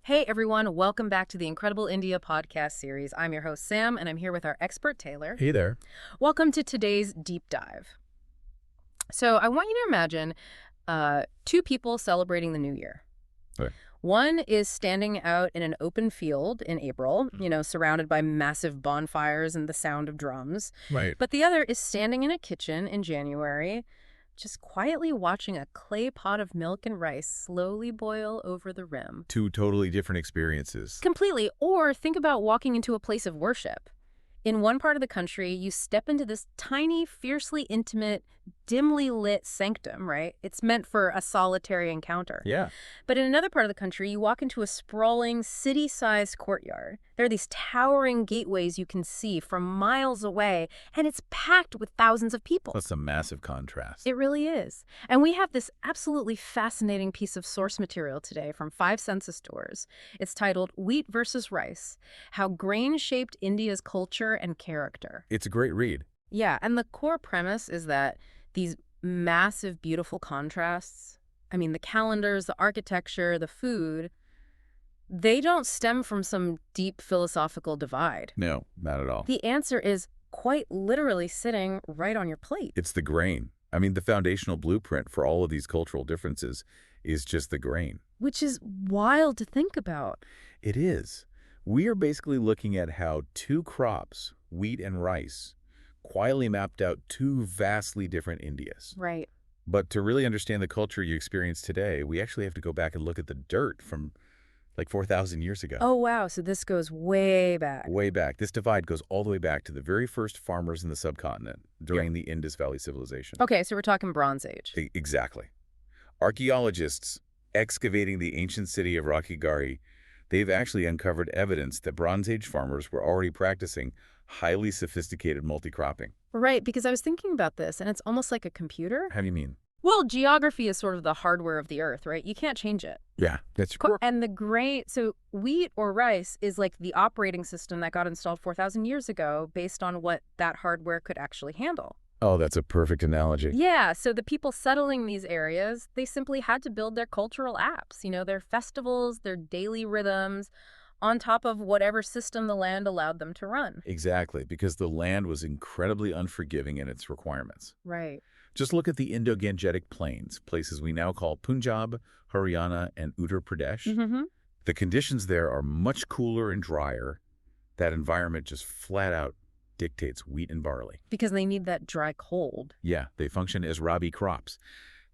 Hey everyone, welcome back to the Incredible India podcast series. I'm your host Sam, and I'm here with our expert Taylor. Hey there. Welcome to today's deep dive. So I want you to imagine two people celebrating the new year. Okay. One is standing out in an open field in April, surrounded by massive bonfires and the sound of drums. Right. But the other is standing in a kitchen in January, just quietly watching a clay pot of milk and rice slowly boil over the rim. Two totally different experiences. Completely. Or think about walking into a place of worship. In one part of the country, you step into this tiny, fiercely intimate, dimly lit sanctum, right? It's meant for a solitary encounter. Yeah. But in another part of the country, you walk into a sprawling, city-sized courtyard. There are these towering gateways you can see from miles away, and it's packed with thousands of people. That's a massive contrast. It really is. And we have this absolutely fascinating piece of source material today from 5 census tours. It's titled Wheat versus Rice: How Grain Shaped India's Culture and Character. It's a great read. Yeah, and the core premise is that these massive, beautiful contrasts, the calendars, the architecture, the food, they don't stem from some deep philosophical divide. No, not at all. The answer is quite literally sitting right on your plate. It's the grain. The foundational blueprint for all of these cultural differences is just the grain. Which is wild to think about. It is. We are basically looking at how two crops, wheat and rice, quietly mapped out two vastly different Indias. Right. But to really understand the culture you experience today, we actually have to go back and look at the dirt from like 4,000 years ago. Oh, wow. So this goes way back. Way back. This divide goes all the way back to the very first farmers in the subcontinent during the Indus Valley Civilization. Okay, so we're talking Bronze Age. Exactly. Archaeologists excavating the ancient city of Rakhigarhi, they've actually uncovered evidence that Bronze Age farmers were already practicing highly sophisticated multi-cropping. Right, because I was thinking about this, and it's almost like a computer. How do you mean? Well, geography is sort of the hardware of the earth, right? You can't change it. Yeah, that's correct. And the grain, so wheat or rice is like the operating system that got installed 4,000 years ago based on what that hardware could actually handle. Oh, that's a perfect analogy. Yeah, so the people settling these areas, they simply had to build their cultural apps, their festivals, their daily rhythms, on top of whatever system the land allowed them to run. Exactly, because the land was incredibly unforgiving in its requirements. Right. Just look at the Indo-Gangetic Plains, places we now call Punjab, Haryana, and Uttar Pradesh. Mm-hmm. The conditions there are much cooler and drier. That environment just flat out dictates wheat and barley. Because they need that dry cold. Yeah, they function as rabi crops.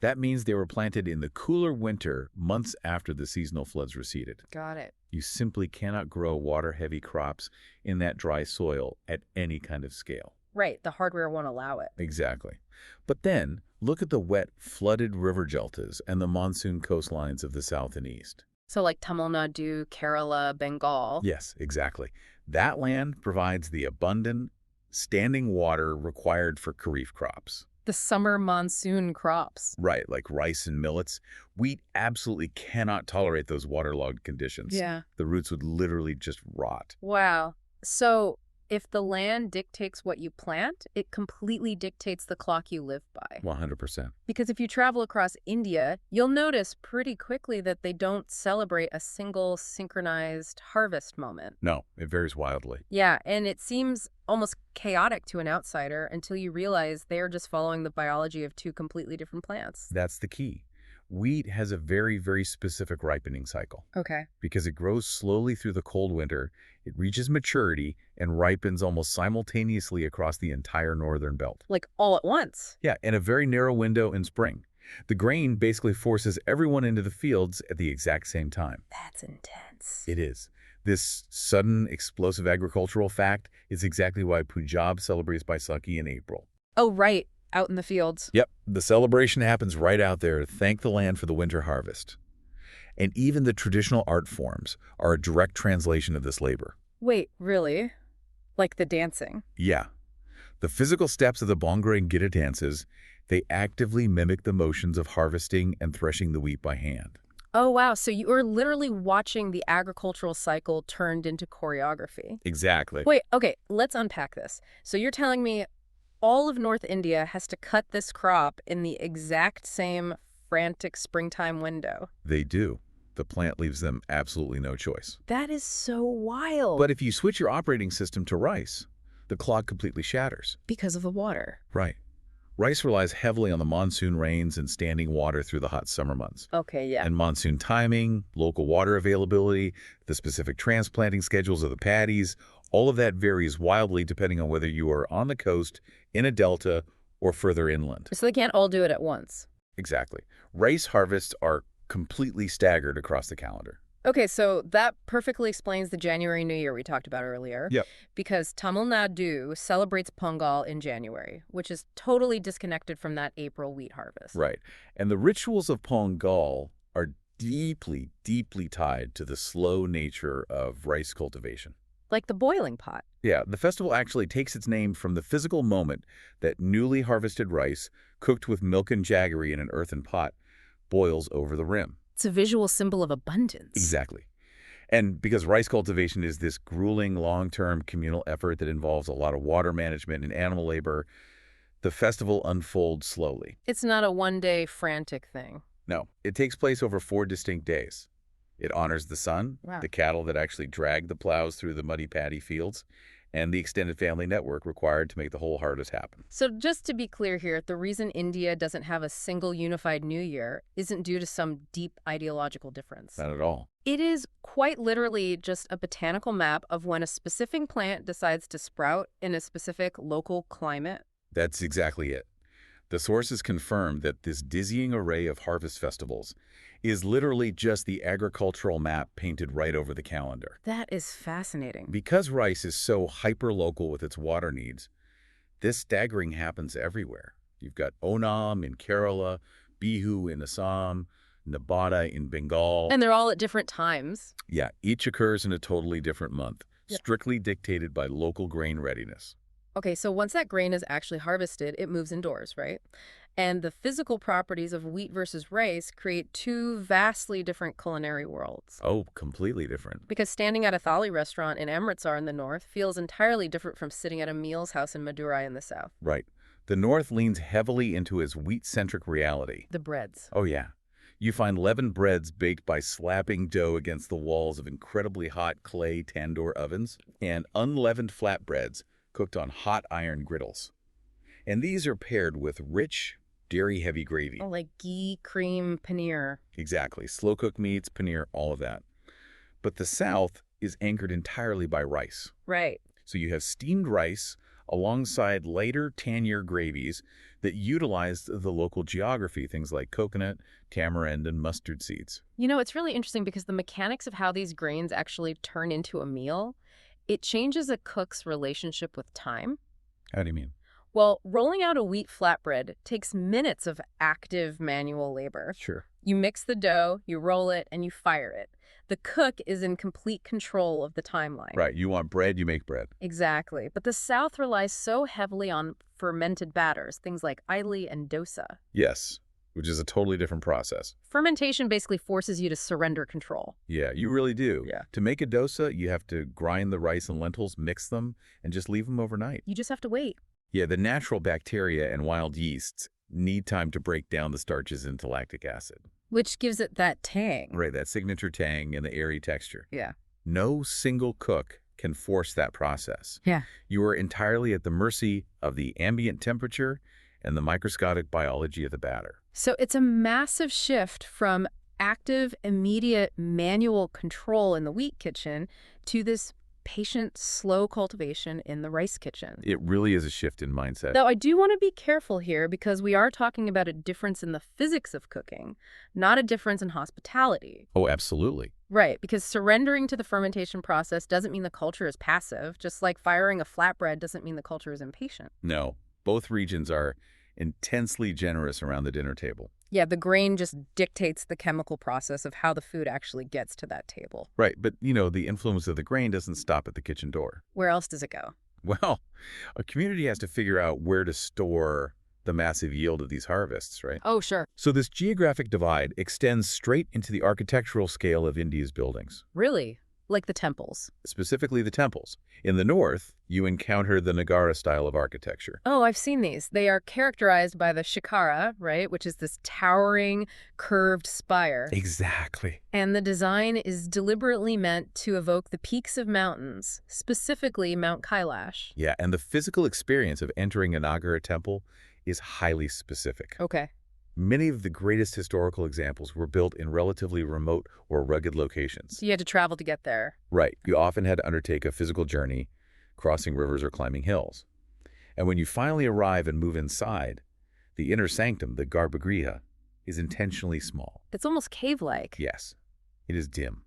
That means they were planted in the cooler winter, months after the seasonal floods receded. Got it. You simply cannot grow water-heavy crops in that dry soil at any kind of scale. Right, the hardware won't allow it. Exactly. But then, look at the wet, flooded river deltas and the monsoon coastlines of the south and east. So like Tamil Nadu, Kerala, Bengal. Yes, exactly. That land provides the abundant, standing water required for kharif crops. The summer monsoon crops. Right, like rice and millets. Wheat absolutely cannot tolerate those waterlogged conditions. Yeah. The roots would literally just rot. Wow. So if the land dictates what you plant, it completely dictates the clock you live by. 100%. Because if you travel across India, you'll notice pretty quickly that they don't celebrate a single synchronized harvest moment. No, it varies wildly. Yeah, and it seems almost chaotic to an outsider until you realize they're just following the biology of two completely different plants. That's the key. Wheat has a very, very specific ripening cycle. Okay. Because it grows slowly through the cold winter, it reaches maturity and ripens almost simultaneously across the entire northern belt. Like all at once. Yeah, in a very narrow window in spring. The grain basically forces everyone into the fields at the exact same time. That's intense. It is. This sudden, explosive agricultural fact is exactly why Punjab celebrates Baisakhi in April. Oh, right. Out in the fields. Yep, the celebration happens right out there to thank the land for the winter harvest. And even the traditional art forms are a direct translation of this labor. Wait, really? Like the dancing? Yeah. The physical steps of the Bhangra and Gita dances, they actively mimic the motions of harvesting and threshing the wheat by hand. Oh, wow. So you were literally watching the agricultural cycle turned into choreography. Exactly. Wait, okay, let's unpack this. So you're telling me all of North India has to cut this crop in the exact same frantic springtime window. They do. The plant leaves them absolutely no choice. That is so wild. But if you switch your operating system to rice, the clock completely shatters. Because of the water. Right. Rice relies heavily on the monsoon rains and standing water through the hot summer months. Okay, yeah. And monsoon timing, local water availability, the specific transplanting schedules of the paddies, all of that varies wildly depending on whether you are on the coast, in a delta, or further inland. So they can't all do it at once. Exactly. Rice harvests are completely staggered across the calendar. Okay, so that perfectly explains the January New Year we talked about earlier. Yep. Because Tamil Nadu celebrates Pongal in January, which is totally disconnected from that April wheat harvest. Right. And the rituals of Pongal are deeply, deeply tied to the slow nature of rice cultivation. Like the boiling pot. Yeah, the festival actually takes its name from the physical moment that newly harvested rice, cooked with milk and jaggery in an earthen pot, boils over the rim. It's a visual symbol of abundance. Exactly. And because rice cultivation is this grueling, long-term communal effort that involves a lot of water management and animal labor, the festival unfolds slowly. It's not a one-day frantic thing. No, it takes place over 4 distinct days. It honors the sun, Wow. the cattle that actually drag the plows through the muddy paddy fields, and the extended family network required to make the whole harvest happen. So just to be clear here, the reason India doesn't have a single unified New Year isn't due to some deep ideological difference. Not at all. It is quite literally just a botanical map of when a specific plant decides to sprout in a specific local climate. That's exactly it. The sources confirm that this dizzying array of harvest festivals is literally just the agricultural map painted right over the calendar. That is fascinating. Because rice is so hyper-local with its water needs, this staggering happens everywhere. You've got Onam in Kerala, Bihu in Assam, Nabata in Bengal. And they're all at different times. Yeah, each occurs in a totally different month, Yeah. strictly dictated by local grain readiness. Okay, so once that grain is actually harvested, it moves indoors, right? And the physical properties of wheat versus rice create two vastly different culinary worlds. Oh, completely different. Because standing at a thali restaurant in Amritsar in the north feels entirely different from sitting at a meals house in Madurai in the south. Right. The North leans heavily into its wheat-centric reality. The breads. Oh, yeah. You find leavened breads baked by slapping dough against the walls of incredibly hot clay tandoor ovens, and unleavened flatbreads cooked on hot iron griddles. And these are paired with rich, dairy-heavy gravy. Oh, like ghee, cream, paneer. Exactly. Slow-cooked meats, paneer, all of that. But the South is anchored entirely by rice. Right. So you have steamed rice alongside lighter, tannier gravies that utilized the local geography, things like coconut, tamarind, and mustard seeds. You know, it's really interesting because the mechanics of how these grains actually turn into a meal, it changes a cook's relationship with time. How do you mean? Well, rolling out a wheat flatbread takes minutes of active manual labor. Sure. You mix the dough, you roll it, and you fire it. The cook is in complete control of the timeline. Right. You want bread, you make bread. Exactly. But the South relies so heavily on fermented batters, things like idli and dosa. Yes, which is a totally different process. Fermentation basically forces you to surrender control. Yeah, you really do. Yeah. To make a dosa, you have to grind the rice and lentils, mix them, and just leave them overnight. You just have to wait. Yeah, the natural bacteria and wild yeasts need time to break down the starches into lactic acid. Which gives it that tang. Right, that signature tang and the airy texture. Yeah. No single cook can force that process. Yeah. You are entirely at the mercy of the ambient temperature and the microscopic biology of the batter. So it's a massive shift from active, immediate manual control in the wheat kitchen to this patient, slow cultivation in the rice kitchen. It really is a shift in mindset. Though I do want to be careful here because we are talking about a difference in the physics of cooking, not a difference in hospitality. Oh, absolutely. Right, because surrendering to the fermentation process doesn't mean the culture is passive, just like firing a flatbread doesn't mean the culture is impatient. No, both regions are intensely generous around the dinner table. Yeah, the grain just dictates the chemical process of how the food actually gets to that table. Right, but, the influence of the grain doesn't stop at the kitchen door. Where else does it go? Well, a community has to figure out where to store the massive yield of these harvests, right? Oh, sure. So this geographic divide extends straight into the architectural scale of India's buildings. Really? Like the temples. Specifically the temples. In the north, you encounter the Nagara style of architecture. Oh, I've seen these. They are characterized by the shikara, right, which is this towering, curved spire. Exactly. And the design is deliberately meant to evoke the peaks of mountains, specifically Mount Kailash. Yeah, and the physical experience of entering a Nagara temple is highly specific. Okay. Many of the greatest historical examples were built in relatively remote or rugged locations. So you had to travel to get there. Right. You often had to undertake a physical journey, crossing rivers or climbing hills. And when you finally arrive and move inside, the inner sanctum, the garbhagriha, is intentionally small. It's almost cave-like. Yes, it is dim.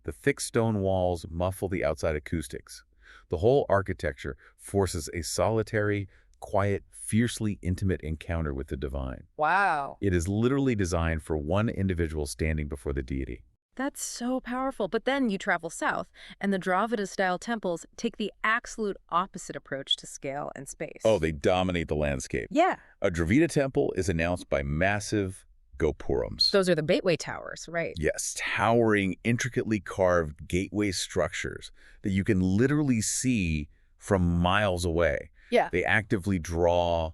The thick stone walls muffle the outside acoustics. The whole architecture forces a solitary, quiet, fiercely intimate encounter with the divine. Wow. It is literally designed for one individual standing before the deity. That's so powerful. But then you travel south, and the Dravida-style temples take the absolute opposite approach to scale and space. Oh, they dominate the landscape. Yeah. A Dravida temple is announced by massive gopurams. Those are the gateway towers, right? Yes, towering, intricately carved gateway structures that you can literally see from miles away. Yeah. They actively draw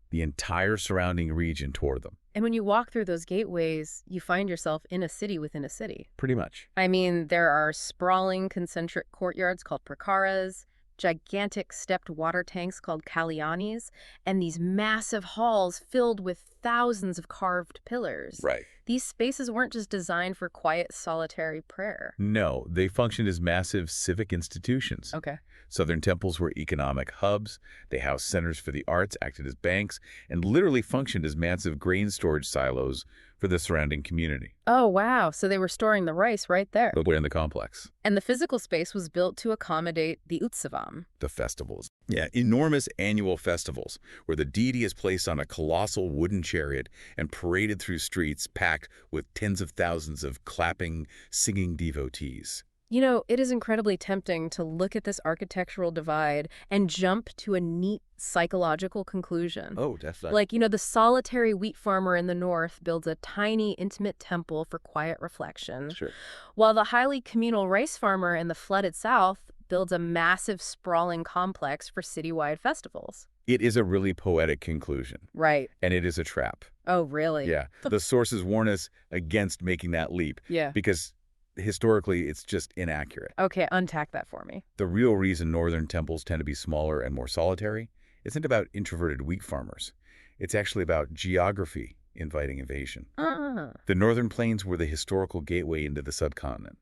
the entire surrounding region toward them. And when you walk through those gateways, you find yourself in a city within a city. Pretty much. I mean, there are sprawling concentric courtyards called prakaras, gigantic stepped water tanks called kalyanis, and these massive halls filled with thousands of carved pillars. Right. These spaces weren't just designed for quiet, solitary prayer. No, they functioned as massive civic institutions. Okay. Southern temples were economic hubs. They housed centers for the arts, acted as banks, and literally functioned as massive grain storage silos for the surrounding community. Oh, wow. So they were storing the rice right there. But in the complex. And the physical space was built to accommodate the utsavam. The festivals. Yeah, enormous annual festivals where the deity is placed on a colossal wooden chariot and paraded through streets packed with tens of thousands of clapping, singing devotees. You know, it is incredibly tempting to look at this architectural divide and jump to a neat psychological conclusion. Oh, definitely. Like, the solitary wheat farmer in the north builds a tiny, intimate temple for quiet reflection, Sure. while the highly communal rice farmer in the flooded south builds a massive, sprawling complex for citywide festivals. It is a really poetic conclusion. Right. And it is a trap. Oh, really? Yeah. The sources warn us against making that leap. Yeah. Because historically, it's just inaccurate. Okay, untack that for me. The real reason northern temples tend to be smaller and more solitary isn't about introverted wheat farmers. It's actually about geography inviting invasion. The northern plains were the historical gateway into the subcontinent.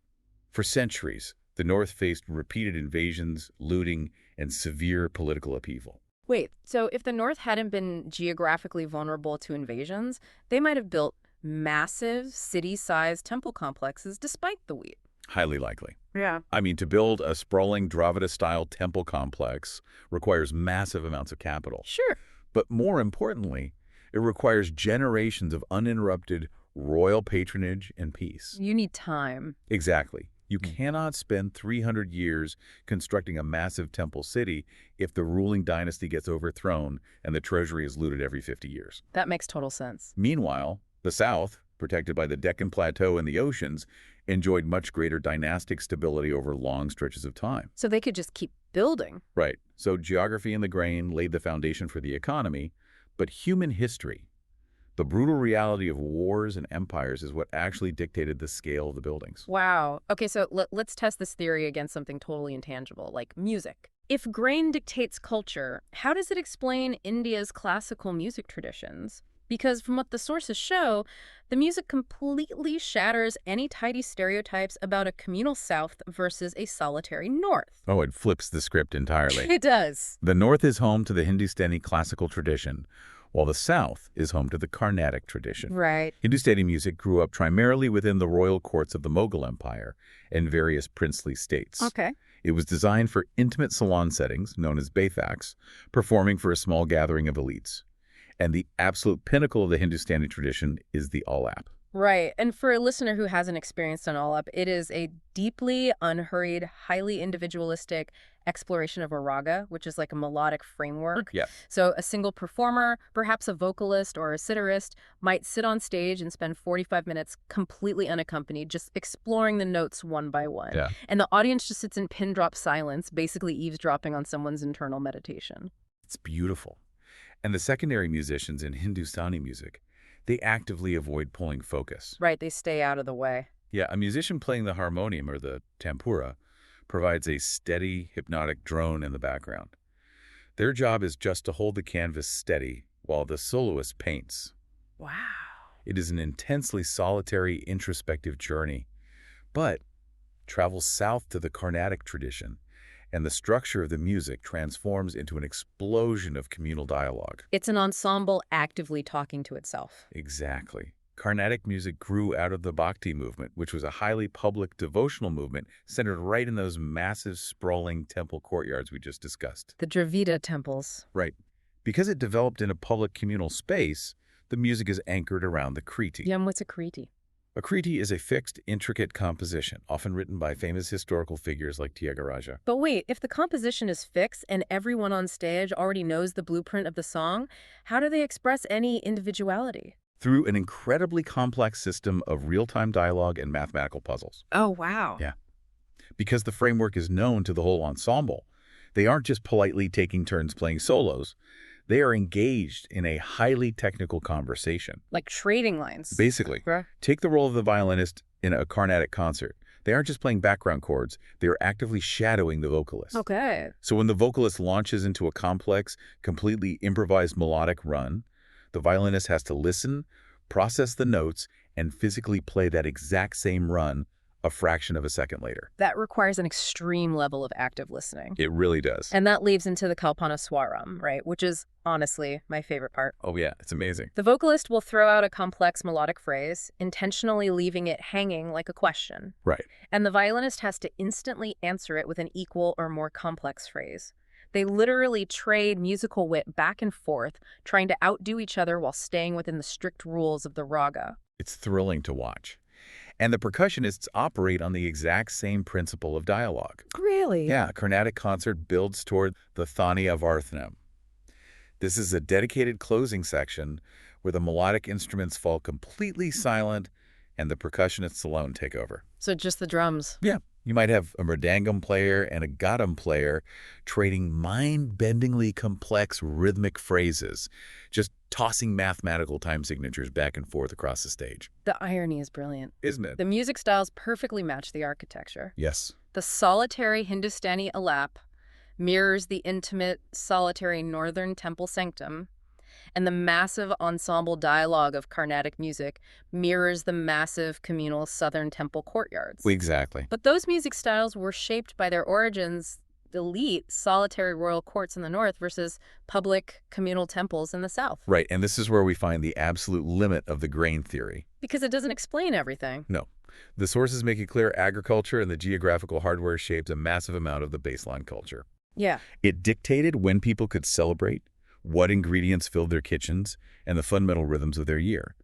For centuries, the north faced repeated invasions, looting, and severe political upheaval. Wait, so if the north hadn't been geographically vulnerable to invasions, they might have built massive, city-sized temple complexes despite the wheat. Highly likely. Yeah. I mean, to build a sprawling Dravida-style temple complex requires massive amounts of capital. Sure. But more importantly, it requires generations of uninterrupted royal patronage and peace. You need time. Exactly. You cannot spend 300 years constructing a massive temple city if the ruling dynasty gets overthrown and the treasury is looted every 50 years. That makes total sense. Meanwhile, the South, protected by the Deccan Plateau and the oceans, enjoyed much greater dynastic stability over long stretches of time. So they could just keep building. Right. So geography and the grain laid the foundation for the economy, but human history, the brutal reality of wars and empires, is what actually dictated the scale of the buildings. Wow. Okay, so let's test this theory against something totally intangible, like music. If grain dictates culture, how does it explain India's classical music traditions? Because from what the sources show, the music completely shatters any tidy stereotypes about a communal South versus a solitary North. Oh, it flips the script entirely. It does. The North is home to the Hindustani classical tradition, while the South is home to the Carnatic tradition. Right. Hindustani music grew up primarily within the royal courts of the Mughal Empire and various princely states. Okay. It was designed for intimate salon settings, known as baithaks, performing for a small gathering of elites. And the absolute pinnacle of the Hindustani tradition is the alap. Right. And for a listener who hasn't experienced an all-up, it is a deeply unhurried, highly individualistic exploration of a raga, which is like a melodic framework. Yeah. So a single performer, perhaps a vocalist or a sitarist, might sit on stage and spend 45 minutes completely unaccompanied, just exploring the notes one by one. Yeah. And the audience just sits in pin drop silence, basically eavesdropping on someone's internal meditation. It's beautiful. And the secondary musicians in Hindustani music, they actively avoid pulling focus. Right, they stay out of the way. Yeah, a musician playing the harmonium or the tampura provides a steady, hypnotic drone in the background. Their job is just to hold the canvas steady while the soloist paints. Wow. It is an intensely solitary, introspective journey, but travels south to the Carnatic tradition, and the structure of the music transforms into an explosion of communal dialogue. It's an ensemble actively talking to itself. Exactly. Carnatic music grew out of the Bhakti movement, which was a highly public devotional movement centered right in those massive, sprawling temple courtyards we just discussed. The Dravida temples. Right. Because it developed in a public communal space, the music is anchored around the kriti. Yeah, and what's a kriti? A kriti is a fixed, intricate composition, often written by famous historical figures like Tyagaraja. But wait, if the composition is fixed and everyone on stage already knows the blueprint of the song, how do they express any individuality? Through an incredibly complex system of real-time dialogue and mathematical puzzles. Oh, wow. Yeah. Because the framework is known to the whole ensemble, they aren't just politely taking turns playing solos. They are engaged in a highly technical conversation. Like trading lines. Basically, Bruh. take the role of the violinist in a Carnatic concert. They aren't just playing background chords, they are actively shadowing the vocalist. Okay. So when the vocalist launches into a complex, completely improvised melodic run, the violinist has to listen, process the notes, and physically play that exact same run a fraction of a second later. That requires an extreme level of active listening. It really does. And that leads into the Kalpana Swaram, right? Which is, honestly, my favorite part. Oh yeah, it's amazing. The vocalist will throw out a complex melodic phrase, intentionally leaving it hanging like a question. Right. And the violinist has to instantly answer it with an equal or more complex phrase. They literally trade musical wit back and forth, trying to outdo each other while staying within the strict rules of the raga. It's thrilling to watch. And the percussionists operate on the exact same principle of dialogue. Really? Yeah, a Carnatic concert builds toward the Thani of Arthanam. This is a dedicated closing section where the melodic instruments fall completely silent and the percussionists alone take over. So just the drums. Yeah. You might have a mridangam player and a gadam player trading mind-bendingly complex rhythmic phrases, just tossing mathematical time signatures back and forth across the stage. The irony is brilliant. Isn't it? The music styles perfectly match the architecture. Yes. The solitary Hindustani alap mirrors the intimate, solitary northern temple sanctum, and the massive ensemble dialogue of Carnatic music mirrors the massive communal southern temple courtyards. Exactly. But those music styles were shaped by their origins, the elite, solitary royal courts in the north versus public communal temples in the south. Right, and this is where we find the absolute limit of the grain theory. Because it doesn't explain everything. No. The sources make it clear agriculture and the geographical hardware shaped a massive amount of the baseline culture. Yeah. It dictated when people could celebrate, what ingredients filled their kitchens, and the fundamental rhythms of their year.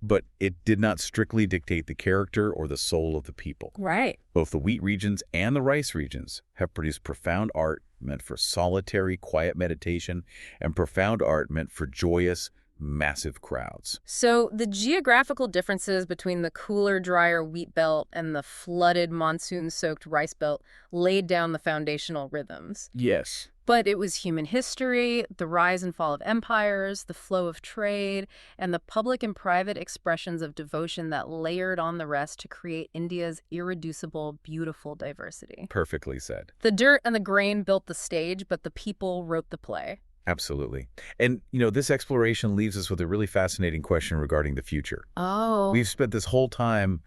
But it did not strictly dictate the character or the soul of the people. Right. Both the wheat regions and the rice regions have produced profound art meant for solitary, quiet meditation, and profound art meant for joyous, massive crowds. So the geographical differences between the cooler, drier wheat belt and the flooded, monsoon-soaked rice belt laid down the foundational rhythms. Yes. But it was human history, the rise and fall of empires, the flow of trade, and the public and private expressions of devotion that layered on the rest to create India's irreducible, beautiful diversity. Perfectly said. The dirt and the grain built the stage, but the people wrote the play. Absolutely. And, this exploration leaves us with a really fascinating question regarding the future. Oh. We've spent this whole time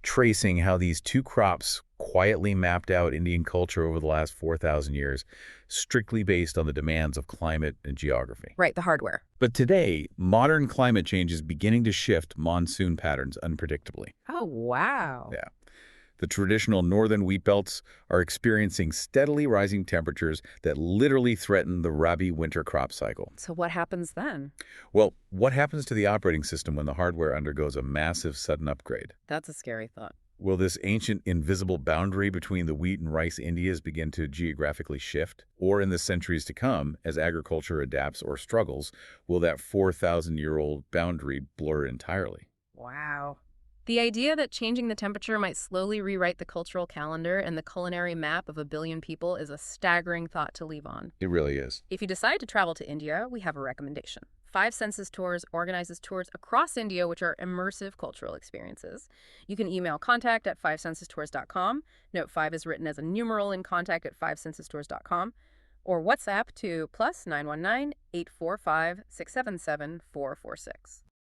tracing how these two crops quietly mapped out Indian culture over the last 4,000 years, strictly based on the demands of climate and geography. Right, the hardware. But today, modern climate change is beginning to shift monsoon patterns unpredictably. Oh, wow. Yeah. The traditional northern wheat belts are experiencing steadily rising temperatures that literally threaten the Rabi winter crop cycle. So what happens then? Well, what happens to the operating system when the hardware undergoes a massive sudden upgrade? That's a scary thought. Will this ancient invisible boundary between the wheat and rice Indias begin to geographically shift? Or in the centuries to come, as agriculture adapts or struggles, will that 4,000-year-old boundary blur entirely? Wow. The idea that changing the temperature might slowly rewrite the cultural calendar and the culinary map of a billion people is a staggering thought to leave on. It really is. If you decide to travel to India, we have a recommendation. Five Senses Tours organizes tours across India, which are immersive cultural experiences. You can email contact@fivesensestours.com. Note 5 is written as a numeral in contact at fivesensestours.com. Or WhatsApp to +919 845 677 446.